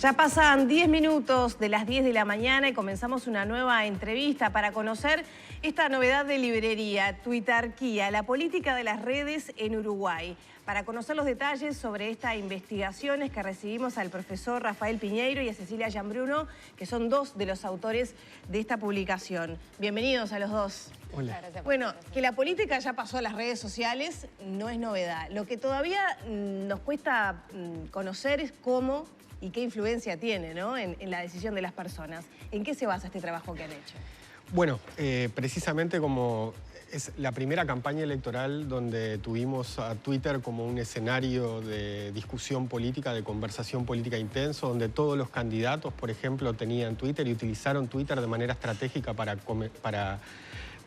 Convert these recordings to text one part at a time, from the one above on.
Ya pasan 10 minutos de las 10 de la mañana y comenzamos una nueva entrevista para conocer esta novedad de librería, Twitterquía, la política de las redes en Uruguay. Para conocer los detalles sobre esta investigación es que recibimos al profesor Rafael Piñeiro y a Cecilia Gianbruno, que son dos de los autores de esta publicación. Bienvenidos a los dos. Hola. Bueno, que la política ya pasó a las redes sociales no es novedad. Lo que todavía nos cuesta conocer es cómo y qué influencia tiene, ¿no?, en la decisión de las personas. ¿En qué se basa este trabajo que han hecho? Bueno, precisamente como es la primera campaña electoral donde tuvimos a Twitter como un escenario de discusión política, de conversación política intenso, donde todos los candidatos, por ejemplo, tenían Twitter y utilizaron Twitter de manera estratégica para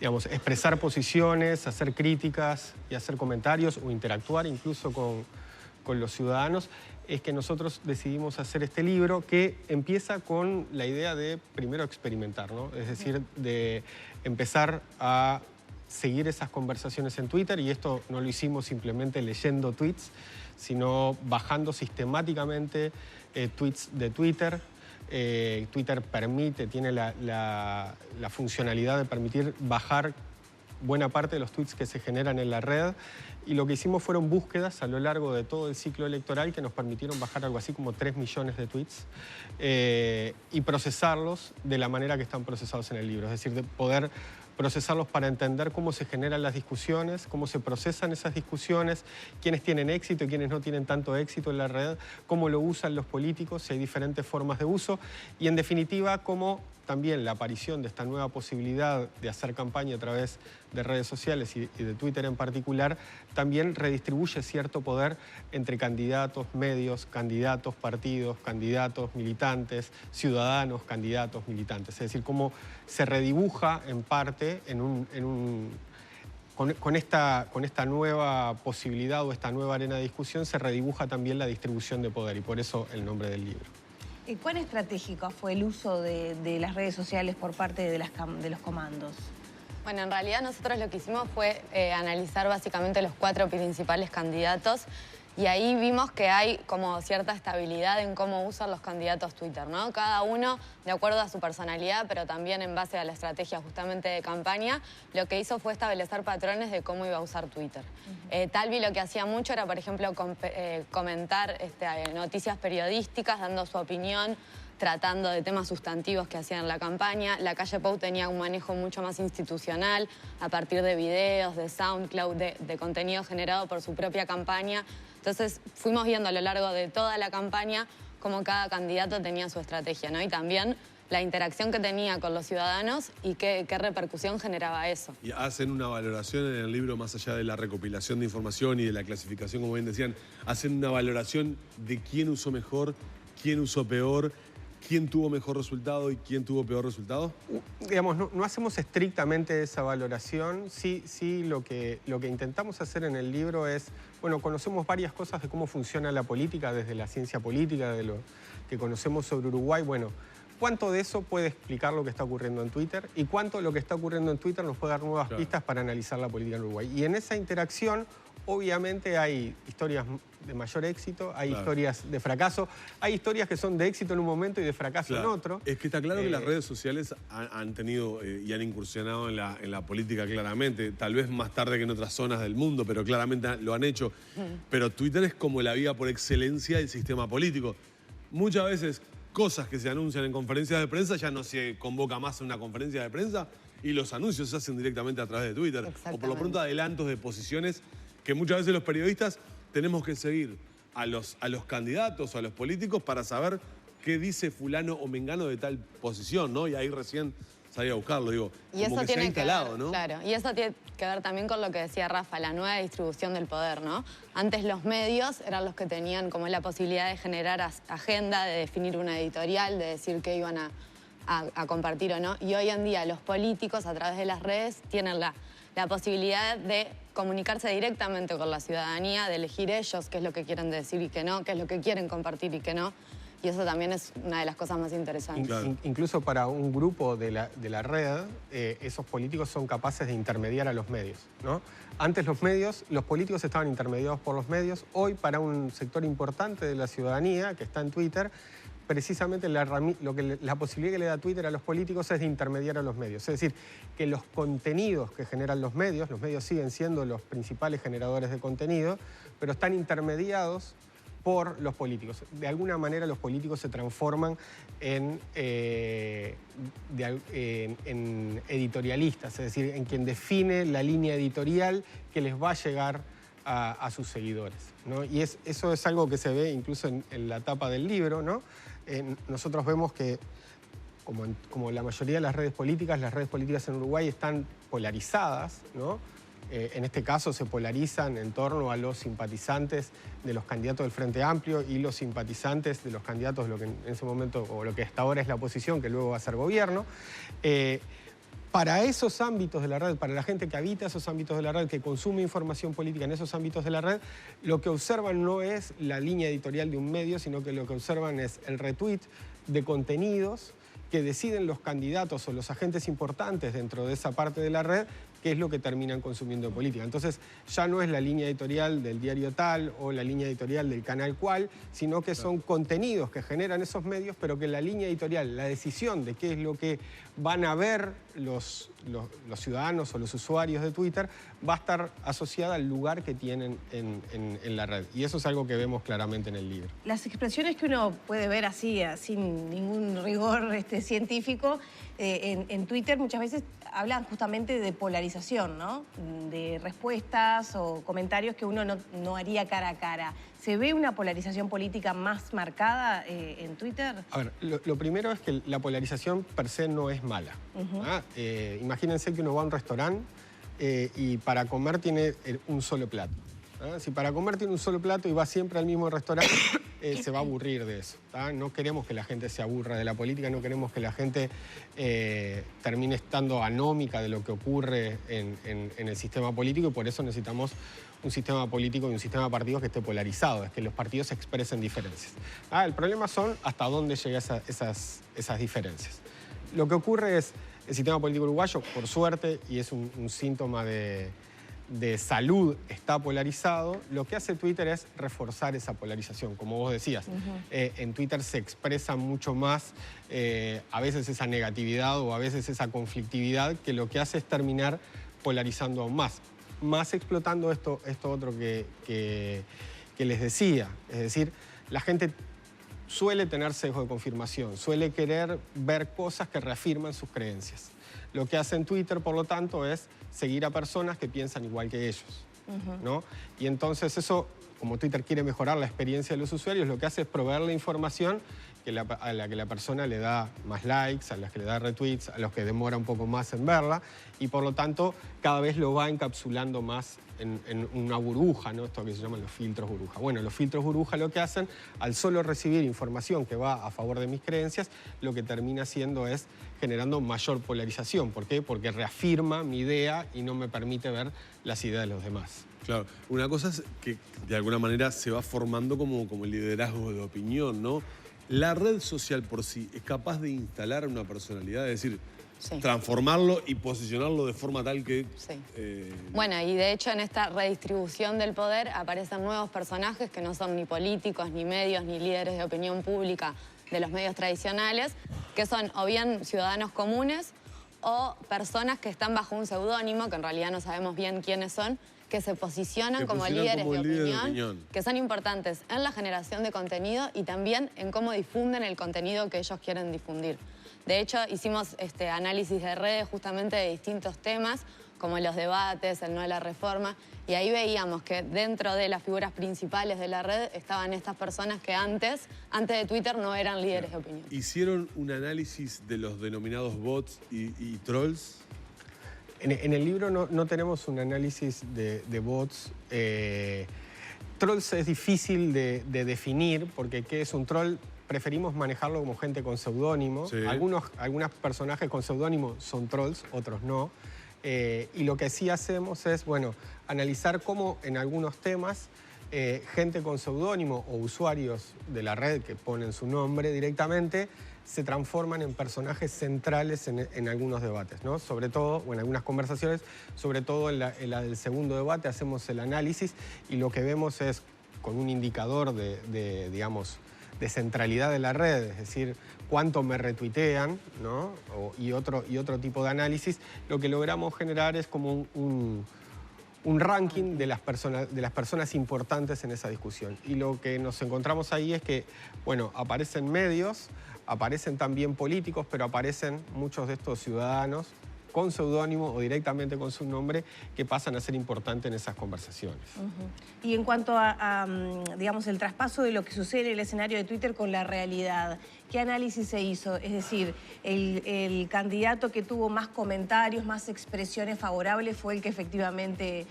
digamos, expresar posiciones, hacer críticas y hacer comentarios o interactuar incluso con los ciudadanos, es que nosotros decidimos hacer este libro que empieza con la idea de primero experimentar, ¿no? Es decir, de empezar a seguir esas conversaciones en Twitter, y esto no lo hicimos simplemente leyendo tweets, sino bajando sistemáticamente tweets de Twitter. Twitter tiene la funcionalidad de permitir bajar buena parte de los tweets que se generan en la red, y lo que hicimos fueron búsquedas a lo largo de todo el ciclo electoral que nos permitieron bajar algo así como 3 millones de tweets y procesarlos de la manera que están procesados en el libro, es decir, de poder procesarlos para entender cómo se generan las discusiones, cómo se procesan esas discusiones, quiénes tienen éxito y quiénes no tienen tanto éxito en la red, cómo lo usan los políticos, si hay diferentes formas de uso, y en definitiva cómo también la aparición de esta nueva posibilidad de hacer campaña a través de redes sociales y de Twitter en particular, también redistribuye cierto poder entre candidatos, medios, candidatos, partidos, candidatos, militantes, ciudadanos, candidatos, militantes. Es decir, cómo se redibuja en parte con esta nueva posibilidad o esta nueva arena de discusión, se redibuja también la distribución de poder, y por eso el nombre del libro. ¿Y cuán estratégico fue el uso de las redes sociales por parte de los comandos? Bueno, en realidad nosotros lo que hicimos fue analizar básicamente los 4 principales candidatos, y ahí vimos que hay como cierta estabilidad en cómo usan los candidatos Twitter, ¿no? Cada uno de acuerdo a su personalidad, pero también en base a la estrategia justamente de campaña, lo que hizo fue establecer patrones de cómo iba a usar Twitter. Talvi lo que hacía mucho era, por ejemplo, comentar noticias periodísticas, dando su opinión, tratando de temas sustantivos que hacían en la campaña. La Calle Pou tenía un manejo mucho más institucional, a partir de videos, de SoundCloud, de contenido generado por su propia campaña. Entonces fuimos viendo a lo largo de toda la campaña cómo cada candidato tenía su estrategia, ¿no? Y también la interacción que tenía con los ciudadanos y qué repercusión generaba eso. Y hacen una valoración en el libro, más allá de la recopilación de información y de la clasificación, como bien decían, hacen una valoración de quién usó mejor, quién usó peor, quién tuvo mejor resultado y quién tuvo peor resultado. Digamos, no hacemos estrictamente esa valoración. Sí, lo que intentamos hacer en el libro es, bueno, conocemos varias cosas de cómo funciona la política, desde la ciencia política, de lo que conocemos sobre Uruguay. Bueno, ¿cuánto de eso puede explicar lo que está ocurriendo en Twitter? ¿Y cuánto de lo que está ocurriendo en Twitter nos puede dar nuevas pistas para analizar la política en Uruguay? Y en esa interacción, obviamente, hay historias de mayor éxito, hay historias de fracaso, hay historias que son de éxito en un momento y de fracaso en otro. Es que está claro que las redes sociales han tenido y han incursionado en la política claramente, tal vez más tarde que en otras zonas del mundo, pero claramente lo han hecho. Pero Twitter es como la vía por excelencia del sistema político. Muchas veces cosas que se anuncian en conferencias de prensa ya no se convoca más en una conferencia de prensa, y los anuncios se hacen directamente a través de Twitter. O por lo pronto adelantos de posiciones que muchas veces los periodistas tenemos que seguir a los candidatos o a los políticos para saber qué dice fulano o mengano de tal posición, ¿no? Y ahí recién salí a buscarlo, digo, y como eso que se ha instalado, ¿no? Claro, y eso tiene que ver también con lo que decía Rafa, la nueva distribución del poder, ¿no? Antes los medios eran los que tenían como la posibilidad de generar agenda, de definir una editorial, de decir qué iban a compartir o no, y hoy en día los políticos a través de las redes tienen la posibilidad de comunicarse directamente con la ciudadanía, de elegir ellos qué es lo que quieren decir y qué no, qué es lo que quieren compartir y qué no. Y eso también es una de las cosas más interesantes. Incluso para un grupo de la red, esos políticos son capaces de intermediar a los medios, ¿no? Antes los políticos estaban intermediados por los medios. Hoy, para un sector importante de la ciudadanía que está en Twitter, precisamente la posibilidad que le da Twitter a los políticos es de intermediar a los medios. Es decir, que los contenidos que generan los medios siguen siendo los principales generadores de contenido, pero están intermediados por los políticos. De alguna manera los políticos se transforman en editorialistas, es decir, en quien define la línea editorial que les va a llegar a sus seguidores, ¿no? Y eso es algo que se ve incluso en la tapa del libro, ¿no? Nosotros vemos que, como la mayoría de las redes políticas en Uruguay están polarizadas, ¿no? En este caso se polarizan en torno a los simpatizantes de los candidatos del Frente Amplio y los simpatizantes de los candidatos de lo que en ese momento, o lo que hasta ahora es la oposición, que luego va a ser gobierno. Para esos ámbitos de la red, para la gente que habita esos ámbitos de la red, que consume información política en esos ámbitos de la red, lo que observan no es la línea editorial de un medio, sino que lo que observan es el retweet de contenidos que deciden los candidatos o los agentes importantes dentro de esa parte de la red, qué es lo que terminan consumiendo de política. Entonces, ya no es la línea editorial del diario tal o la línea editorial del canal cual, sino que son contenidos que generan esos medios, pero que la línea editorial, la decisión de qué es lo que van a ver los ciudadanos o los usuarios de Twitter, va a estar asociada al lugar que tienen en la red. Y eso es algo que vemos claramente en el libro. Las expresiones que uno puede ver así, sin ningún rigor científico, en Twitter muchas veces hablan justamente de polarización, ¿no? De respuestas o comentarios que uno no haría cara a cara. ¿Se ve una polarización política más marcada en Twitter? A ver, lo primero es que la polarización per se no es mala. Imagínense que uno va a un restaurante y para comer tiene un solo plato. Si para comer tiene un solo plato y va siempre al mismo restaurante, se va a aburrir de eso. No queremos que la gente se aburra de la política, no queremos que la gente termine estando anómica de lo que ocurre en el sistema político, y por eso necesitamos un sistema político y un sistema de partidos que esté polarizado, es que los partidos expresen diferencias. El problema son hasta dónde llegan esas diferencias. Lo que ocurre es, el sistema político uruguayo, por suerte, y es un síntoma de salud, está polarizado. Lo que hace Twitter es reforzar esa polarización, como vos decías. En Twitter se expresa mucho más a veces esa negatividad o a veces esa conflictividad, que lo que hace es terminar polarizando aún más explotando esto otro que les decía. Es decir, la gente suele tener sesgo de confirmación, suele querer ver cosas que reafirman sus creencias. Lo que hace en Twitter, por lo tanto, es seguir a personas que piensan igual que ellos, ¿no? Y entonces eso, como Twitter quiere mejorar la experiencia de los usuarios, lo que hace es proveerle información a la que la persona le da más likes, a las que le da retweets, a los que demora un poco más en verla, y por lo tanto cada vez lo va encapsulando más en una burbuja, ¿no? Esto que se llaman los filtros burbuja. Bueno, los filtros burbuja lo que hacen, al solo recibir información que va a favor de mis creencias, lo que termina haciendo es generando mayor polarización. ¿Por qué? Porque reafirma mi idea y no me permite ver las ideas de los demás. Claro, una cosa es que de alguna manera se va formando como el liderazgo de opinión, ¿no? La red social por sí es capaz de instalar una personalidad, es decir, transformarlo y posicionarlo de forma tal que... Bueno, y de hecho en esta redistribución del poder aparecen nuevos personajes que no son ni políticos, ni medios, ni líderes de opinión pública de los medios tradicionales, que son o bien ciudadanos comunes o personas que están bajo un seudónimo, que en realidad no sabemos bien quiénes son, que se posicionan como líderes de opinión, que son importantes en la generación de contenido y también en cómo difunden el contenido que ellos quieren difundir. De hecho, hicimos análisis de redes justamente de distintos temas, como los debates, el no de la reforma, y ahí veíamos que dentro de las figuras principales de la red estaban estas personas que antes de Twitter no eran líderes de opinión. ¿Hicieron un análisis de los denominados bots y trolls? En el libro no tenemos un análisis de bots. Trolls es difícil de definir, porque ¿qué es un troll? Preferimos manejarlo como gente con seudónimo. Sí. Algunos personajes con seudónimo son trolls, otros no. Y lo que sí hacemos es, bueno, analizar cómo en algunos temas gente con seudónimo o usuarios de la red que ponen su nombre directamente se transforman en personajes centrales en algunos debates, ¿no? Sobre todo, o en algunas conversaciones, sobre todo en la del segundo debate hacemos el análisis y lo que vemos es, con un indicador digamos, de centralidad de la red, es decir, cuánto me retuitean, ¿no? Y otro tipo de análisis, lo que logramos generar es como un ranking de las personas importantes en esa discusión. Y lo que nos encontramos ahí es que, bueno, aparecen medios, aparecen también políticos, pero aparecen muchos de estos ciudadanos con seudónimo o directamente con su nombre, que pasan a ser importantes en esas conversaciones. Y en cuanto a, digamos, el traspaso de lo que sucede en el escenario de Twitter con la realidad, ¿qué análisis se hizo? Es decir, el candidato que tuvo más comentarios, más expresiones favorables fue el que efectivamente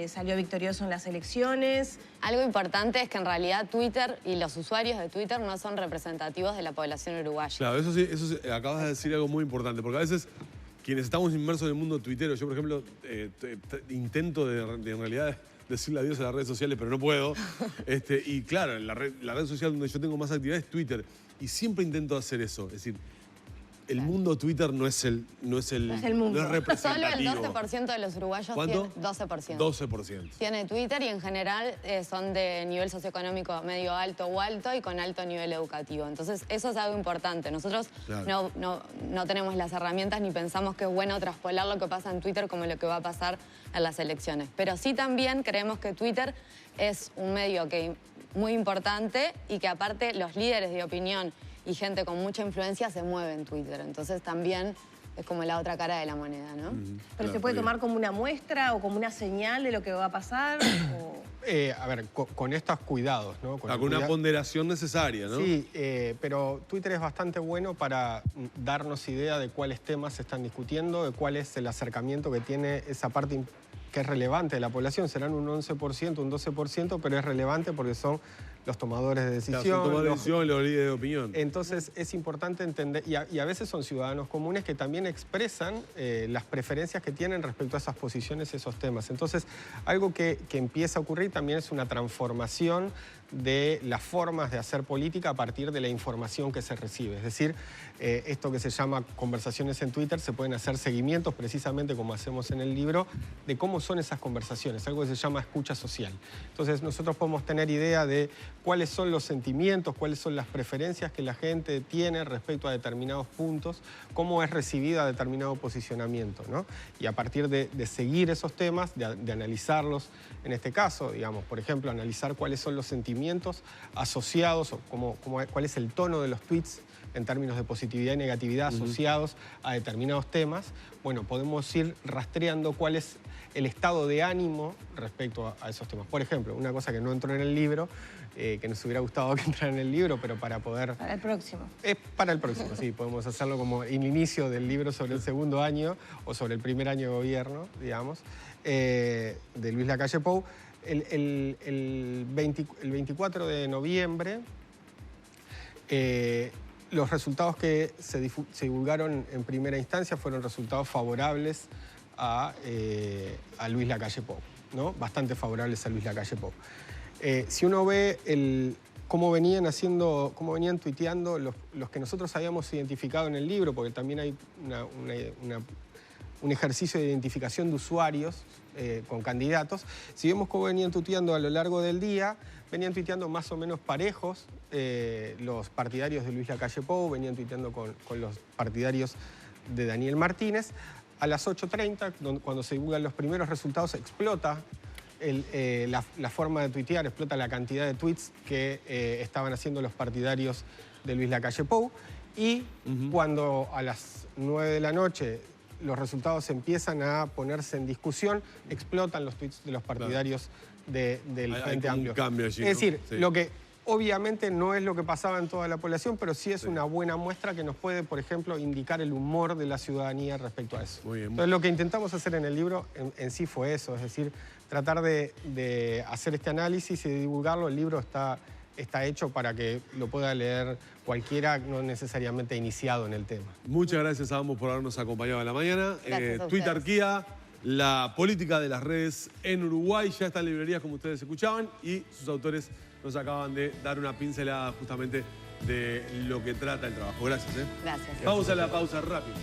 salió victorioso en las elecciones. Algo importante es que en realidad Twitter y los usuarios de Twitter no son representativos de la población uruguaya. Claro, eso sí, acabas de decir algo muy importante, porque a veces quienes estamos inmersos en el mundo tuitero, yo por ejemplo intento en realidad decirle adiós a las redes sociales, pero no puedo. Y claro, la red social donde yo tengo más actividad es Twitter. Y siempre intento hacer eso. Es decir, el mundo Twitter no es el mundo. No es representativo. Solo el 12% de los uruguayos ¿Cuánto? tiene 12%. 12%. Tiene Twitter y en general son de nivel socioeconómico medio alto o alto y con alto nivel educativo. Entonces eso es algo importante. Nosotros claro, no tenemos las herramientas ni pensamos que es bueno traspolar lo que pasa en Twitter como lo que va a pasar en las elecciones. Pero sí también creemos que Twitter es un medio muy importante y que aparte los líderes de opinión y gente con mucha influencia se mueve en Twitter. Entonces también es como la otra cara de la moneda, ¿no? Pero claro, ¿se puede tomar como una muestra o como una señal de lo que va a pasar? A ver, con estos cuidados, ¿no? Con una ponderación necesaria, ¿no? Sí, pero Twitter es bastante bueno para darnos idea de cuáles temas se están discutiendo, de cuál es el acercamiento que tiene esa parte que es relevante de la población. Serán un 11%, un 12%, pero es relevante porque son los tomadores de decisión. Claro, son tomadores de decisión, los líderes de opinión. Entonces es importante entender, y a veces son ciudadanos comunes que también expresan las preferencias que tienen respecto a esas posiciones, esos temas. Entonces algo que empieza a ocurrir también es una transformación de las formas de hacer política a partir de la información que se recibe. Es decir, esto que se llama conversaciones en Twitter, se pueden hacer seguimientos precisamente como hacemos en el libro, de cómo son esas conversaciones, algo que se llama escucha social. Entonces nosotros podemos tener idea de cuáles son los sentimientos, cuáles son las preferencias que la gente tiene respecto a determinados puntos, cómo es recibida determinado posicionamiento, ¿no? Y a partir de seguir esos temas, de analizarlos, en este caso, digamos, por ejemplo, analizar cuáles son los sentimientos asociados, o cuál es el tono de los tweets en términos de positividad y negatividad asociados a determinados temas, bueno, podemos ir rastreando cuál es el estado de ánimo respecto a esos temas. Por ejemplo, una cosa que no entró en el libro, que nos hubiera gustado que entrara en el libro, pero para poder... Para el próximo. Para el próximo, sí. Podemos hacerlo como el inicio del libro sobre el segundo año o sobre el primer año de gobierno, digamos, de Luis Lacalle Pou. El 24 de noviembre, los resultados que se divulgaron en primera instancia fueron resultados favorables a Luis Lacalle Pou, ¿no? Bastante favorables a Luis Lacalle Pou. Si uno ve cómo venían tuiteando los que nosotros habíamos identificado en el libro, porque también hay un ejercicio de identificación de usuarios con candidatos, si vemos cómo venían tuiteando a lo largo del día, venían tuiteando más o menos parejos los partidarios de Luis Lacalle Pou, venían tuiteando con los partidarios de Daniel Martínez. A las 8:30, cuando se divulgan los primeros resultados, explota la forma de tuitear, explota la cantidad de tweets que estaban haciendo los partidarios de Luis Lacalle Pou. Y cuando a las 9 de la noche los resultados empiezan a ponerse en discusión, explotan los tweets de los partidarios del Frente Amplio. Un cambio allí, es decir, sí, lo que obviamente no es lo que pasaba en toda la población, pero sí es una buena muestra que nos puede, por ejemplo, indicar el humor de la ciudadanía respecto a eso. Muy bien. Entonces, lo que intentamos hacer en el libro en sí fue eso, es decir, tratar de hacer este análisis y de divulgarlo. El libro está hecho para que lo pueda leer cualquiera, no necesariamente iniciado en el tema. Muchas gracias a ambos por habernos acompañado en la mañana. Twitterquía, la política de las redes en Uruguay, ya está en librerías como ustedes escuchaban y sus autores nos acaban de dar una pincelada justamente de lo que trata el trabajo. Gracias. Gracias. Vamos a la pausa rápido.